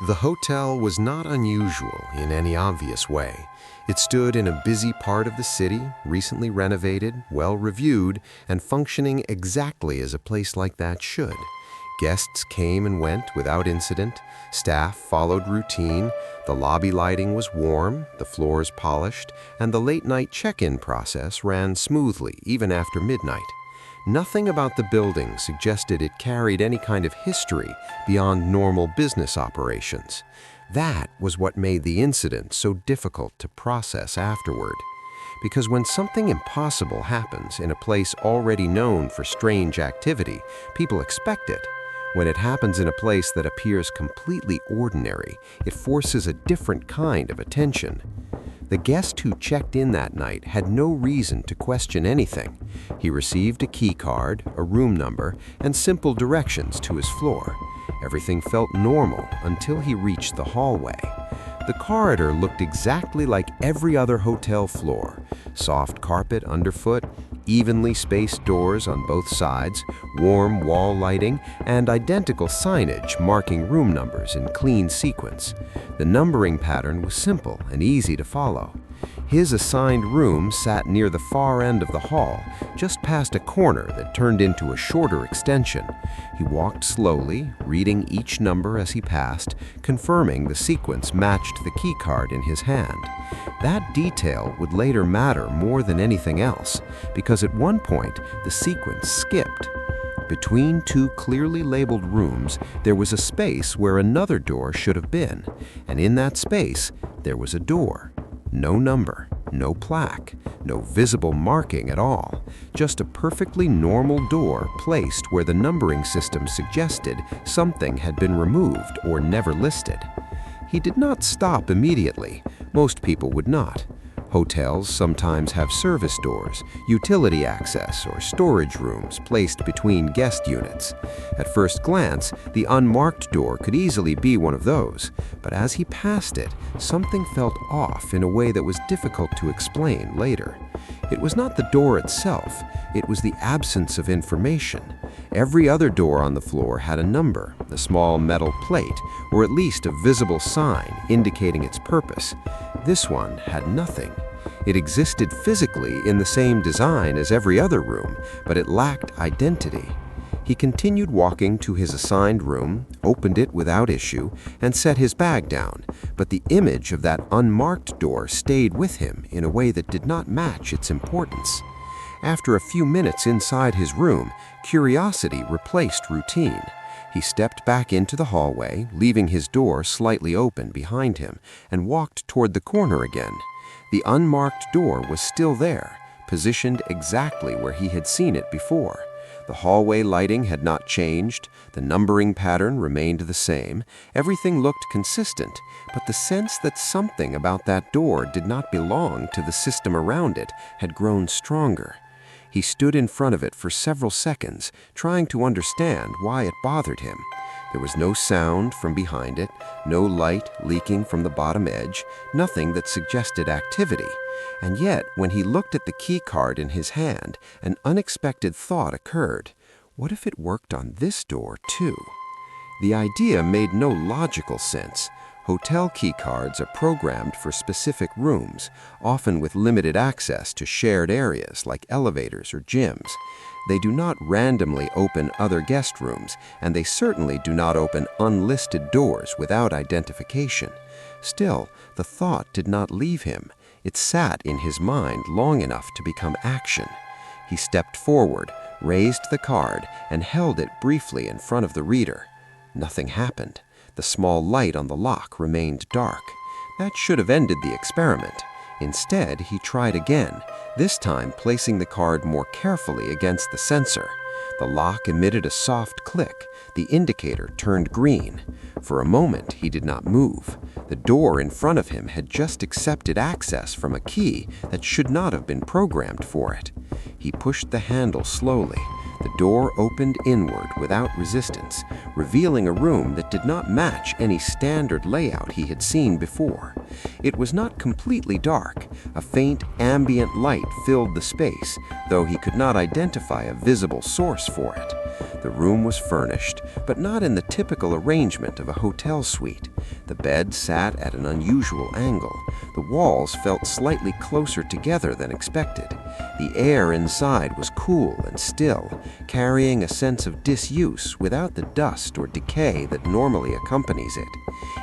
The hotel was not unusual in any obvious way. It stood in a busy part of the city, recently renovated, well-reviewed, and functioning exactly as a place like that should. Guests came and went without incident, staff followed routine, the lobby lighting was warm, the floors polished, and the late-night check-in process ran smoothly even after midnight. Nothing about the building suggested it carried any kind of history beyond normal business operations. That was what made the incident so difficult to process afterward. Because when something impossible happens in a place already known for strange activity, people expect it. When it happens in a place that appears completely ordinary, it forces a different kind of attention. The guest who checked in that night had no reason to question anything. He received a key card, a room number, and simple directions to his floor. Everything felt normal until he reached the hallway. The corridor looked exactly like every other hotel floor. Soft carpet underfoot, evenly spaced doors on both sides, warm wall lighting, and identical signage marking room numbers in clean sequence. The numbering pattern was simple and easy to follow. His assigned room sat near the far end of the hall, just past a corner that turned into a shorter extension. He walked slowly, reading each number as he passed, confirming the sequence matched the key card in his hand. That detail would later matter more than anything else, because at one point the sequence skipped. Between two clearly labeled rooms, there was a space where another door should have been, and in that space, there was a door. No number, no plaque, no visible marking at all, just a perfectly normal door placed where the numbering system suggested something had been removed or never listed. He did not stop immediately. Most people would not. Hotels sometimes have service doors, utility access, or storage rooms placed between guest units. At first glance, the unmarked door could easily be one of those, but as he passed it, something felt off in a way that was difficult to explain later. It was not the door itself, it was the absence of information. Every other door on the floor had a number, a small metal plate, or at least a visible sign indicating its purpose. This one had nothing. It existed physically in the same design as every other room, but it lacked identity. He continued walking to his assigned room, opened it without issue, and set his bag down, but the image of that unmarked door stayed with him in a way that did not match its importance. After a few minutes inside his room, curiosity replaced routine. He stepped back into the hallway, leaving his door slightly open behind him, and walked toward the corner again. The unmarked door was still there, positioned exactly where he had seen it before. The hallway lighting had not changed, the numbering pattern remained the same, everything looked consistent, but the sense that something about that door did not belong to the system around it had grown stronger. He stood in front of it for several seconds, trying to understand why it bothered him. There was no sound from behind it, no light leaking from the bottom edge, nothing that suggested activity. And yet, when he looked at the key card in his hand, an unexpected thought occurred. What if it worked on this door, too? The idea made no logical sense. Hotel key cards are programmed for specific rooms, often with limited access to shared areas like elevators or gyms. They do not randomly open other guest rooms, and they certainly do not open unlisted doors without identification. Still, the thought did not leave him. It sat in his mind long enough to become action. He stepped forward, raised the card, and held it briefly in front of the reader. Nothing happened. The small light on the lock remained dark. That should have ended the experiment. Instead, he tried again, this time placing the card more carefully against the sensor. The lock emitted a soft click. The indicator turned green. For a moment, he did not move. The door in front of him had just accepted access from a key that should not have been programmed for it. He pushed the handle slowly. The door opened inward without resistance, revealing a room that did not match any standard layout he had seen before. It was not completely dark. A faint ambient light filled the space, though he could not identify a visible source for it. The room was furnished, but not in the typical arrangement of a hotel suite. The bed sat at an unusual angle. The walls felt slightly closer together than expected. The air inside was cool and still, carrying a sense of disuse without the dust or decay that normally accompanies it.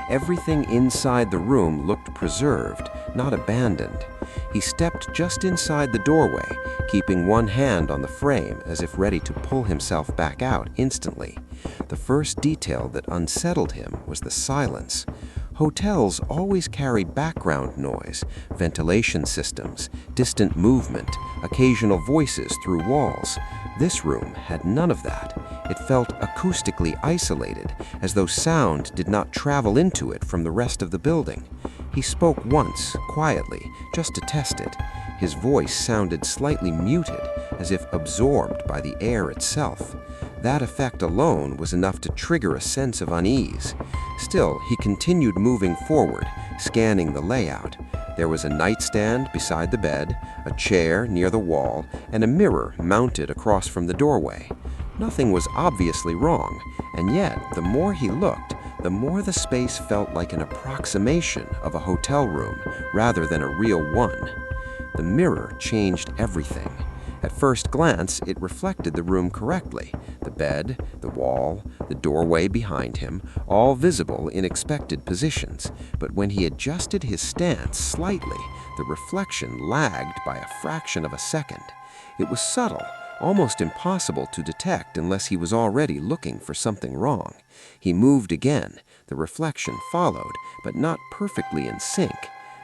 Everything inside the room looked preserved, not abandoned. He stepped just inside the doorway, keeping one hand on the frame as if ready to pull himself back out instantly. The first detail that unsettled him was the silence. Hotels always carry background noise, ventilation systems, distant movement, occasional voices through walls. This room had none of that. It felt acoustically isolated, as though sound did not travel into it from the rest of the building. He spoke once, quietly, just to test it. His voice sounded slightly muted, as if absorbed by the air itself. That effect alone was enough to trigger a sense of unease. Still, he continued moving forward, scanning the layout. There was a nightstand beside the bed, a chair near the wall, and a mirror mounted across from the doorway. Nothing was obviously wrong, and yet, the more he looked, the more the space felt like an approximation of a hotel room rather than a real one. The mirror changed everything. At first glance, it reflected the room correctly. The bed, the wall, the doorway behind him, all visible in expected positions. But when he adjusted his stance slightly, the reflection lagged by a fraction of a second. It was subtle, almost impossible to detect unless he was already looking for something wrong. He moved again. The reflection followed, but not perfectly in sync.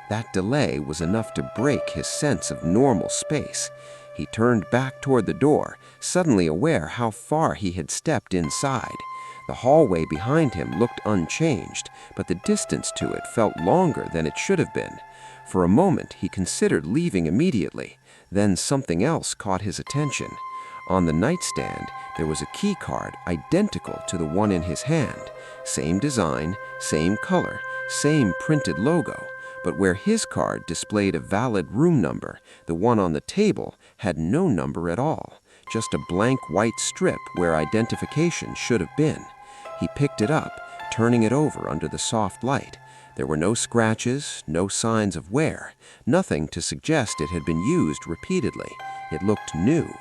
That delay was enough to break his sense of normal space. He turned back toward the door, suddenly aware how far he had stepped inside. The hallway behind him looked unchanged, but the distance to it felt longer than it should have been. For a moment, he considered leaving immediately. Then something else caught his attention. On the nightstand, there was a key card identical to the one in his hand. Same design, same color, same printed logo. But where his card displayed a valid room number, the one on the table had no number at all, just a blank white strip where identification should have been. He picked it up, turning it over under the soft light. There were no scratches, no signs of wear, nothing to suggest it had been used repeatedly. It looked new.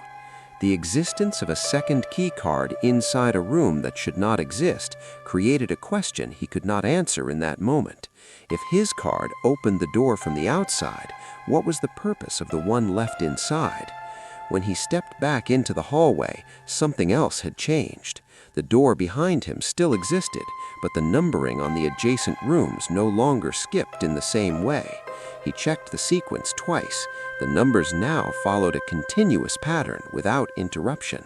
The existence of a second key card inside a room that should not exist created a question he could not answer in that moment. If his card opened the door from the outside, what was the purpose of the one left inside? When he stepped back into the hallway, something else had changed. The door behind him still existed, but the numbering on the adjacent rooms no longer skipped in the same way. He checked the sequence twice. The numbers now followed a continuous pattern without interruption.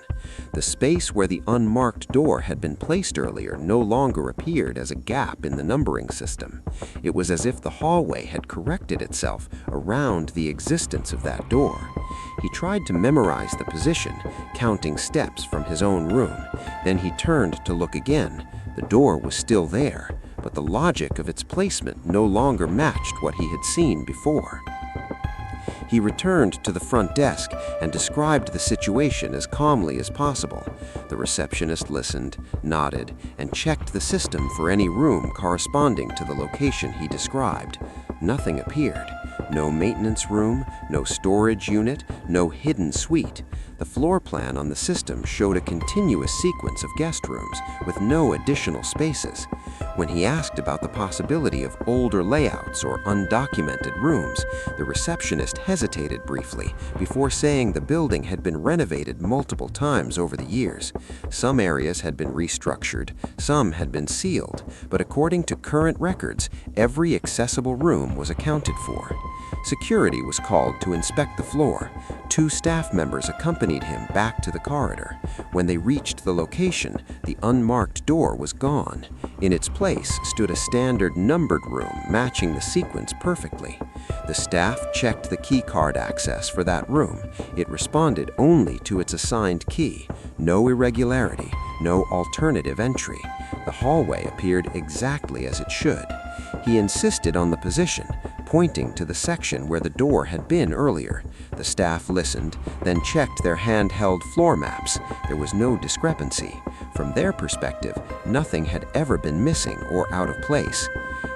The space where the unmarked door had been placed earlier no longer appeared as a gap in the numbering system. It was as if the hallway had corrected itself around the existence of that door. He tried to memorize the position, counting steps from his own room. Then he turned to look again. The door was still there, but the logic of its placement no longer matched what he had seen before. He returned to the front desk and described the situation as calmly as possible. The receptionist listened, nodded, and checked the system for any room corresponding to the location he described. Nothing appeared. No maintenance room, no storage unit, no hidden suite. The floor plan on the system showed a continuous sequence of guest rooms with no additional spaces. When he asked about the possibility of older layouts or undocumented rooms, the receptionist hesitated briefly before saying the building had been renovated multiple times over the years. Some areas had been restructured, some had been sealed, but according to current records, every accessible room was accounted for. Security was called to inspect the floor. 2 staff members accompanied him back to the corridor. When they reached the location, the unmarked door was gone. In its place stood a standard numbered room matching the sequence perfectly. The staff checked the key card access for that room. It responded only to its assigned key. No irregularity, no alternative entry. The hallway appeared exactly as it should. He insisted on the position, pointing to the section where the door had been earlier. The staff listened, then checked their handheld floor maps. There was no discrepancy. From their perspective, nothing had ever been missing or out of place.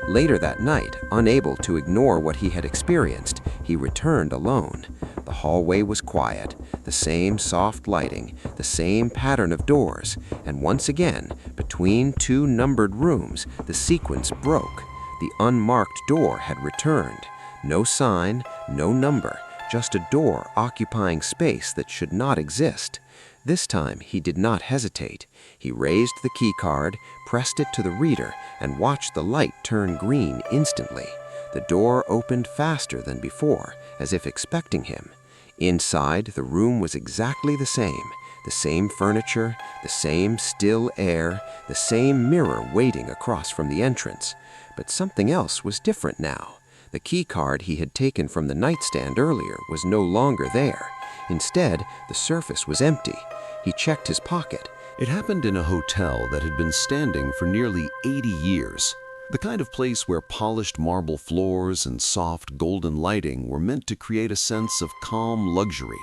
Later that night, unable to ignore what he had experienced, he returned alone. The hallway was quiet, the same soft lighting, the same pattern of doors, and once again, between two numbered rooms, the sequence broke. The unmarked door had returned. No sign, no number, just a door occupying space that should not exist. This time, he did not hesitate. He raised the keycard, pressed it to the reader, and watched the light turn green instantly. The door opened faster than before, as if expecting him. Inside, the room was exactly the same furniture, the same still air, the same mirror waiting across from the entrance. But something else was different now. The keycard he had taken from the nightstand earlier was no longer there. Instead, the surface was empty. He checked his pocket. It happened in a hotel that had been standing for nearly 80 years. The kind of place where polished marble floors and soft golden lighting were meant to create a sense of calm luxury.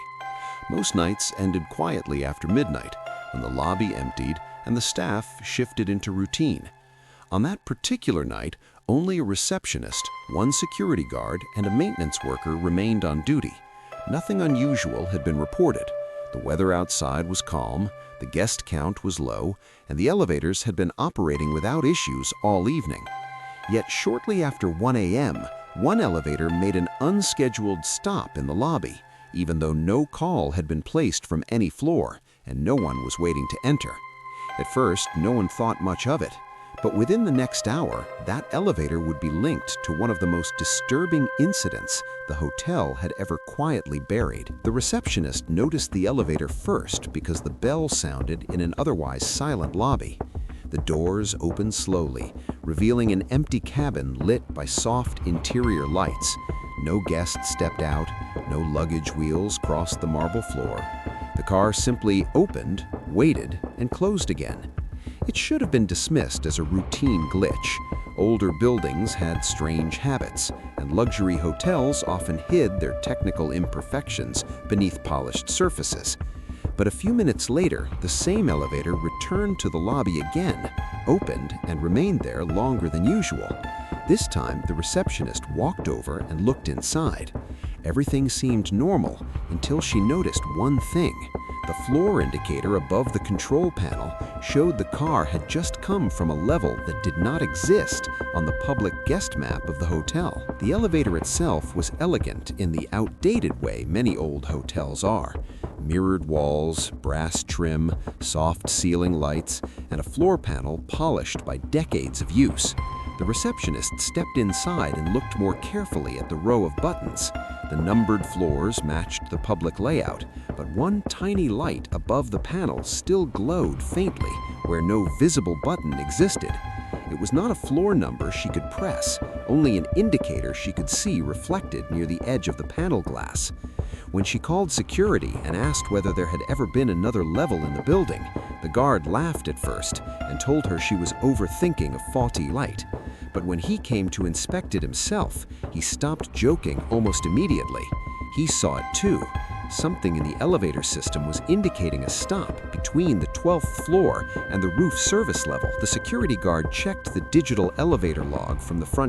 Most nights ended quietly after midnight, when the lobby emptied and the staff shifted into routine. On that particular night, only a receptionist, one security guard, and a maintenance worker remained on duty. Nothing unusual had been reported. The weather outside was calm, the guest count was low, and the elevators had been operating without issues all evening. Yet shortly after 1 a.m., one elevator made an unscheduled stop in the lobby, even though no call had been placed from any floor and no one was waiting to enter. At first, no one thought much of it. But within the next hour, that elevator would be linked to one of the most disturbing incidents the hotel had ever quietly buried. The receptionist noticed the elevator first because the bell sounded in an otherwise silent lobby. The doors opened slowly, revealing an empty cabin lit by soft interior lights. No guests stepped out, no luggage wheels crossed the marble floor. The car simply opened, waited, and closed again. It should have been dismissed as a routine glitch. Older buildings had strange habits, and luxury hotels often hid their technical imperfections beneath polished surfaces. But a few minutes later, the same elevator returned to the lobby again, opened, and remained there longer than usual. This time, the receptionist walked over and looked inside. Everything seemed normal until she noticed one thing. The floor indicator above the control panel showed the car had just come from a level that did not exist on the public guest map of the hotel. The elevator itself was elegant in the outdated way many old hotels are. Mirrored walls, brass trim, soft ceiling lights, and a floor panel polished by decades of use. The receptionist stepped inside and looked more carefully at the row of buttons. The numbered floors matched the public layout, but one tiny light above the panel still glowed faintly where no visible button existed. It was not a floor number she could press, only an indicator she could see reflected near the edge of the panel glass. When she called security and asked whether there had ever been another level in the building, the guard laughed at first and told her she was overthinking a faulty light. But when he came to inspect it himself, he stopped joking almost immediately. He saw it too. Something in the elevator system was indicating a stop between the 12th floor and the roof service level. The security guard checked the digital elevator log from the front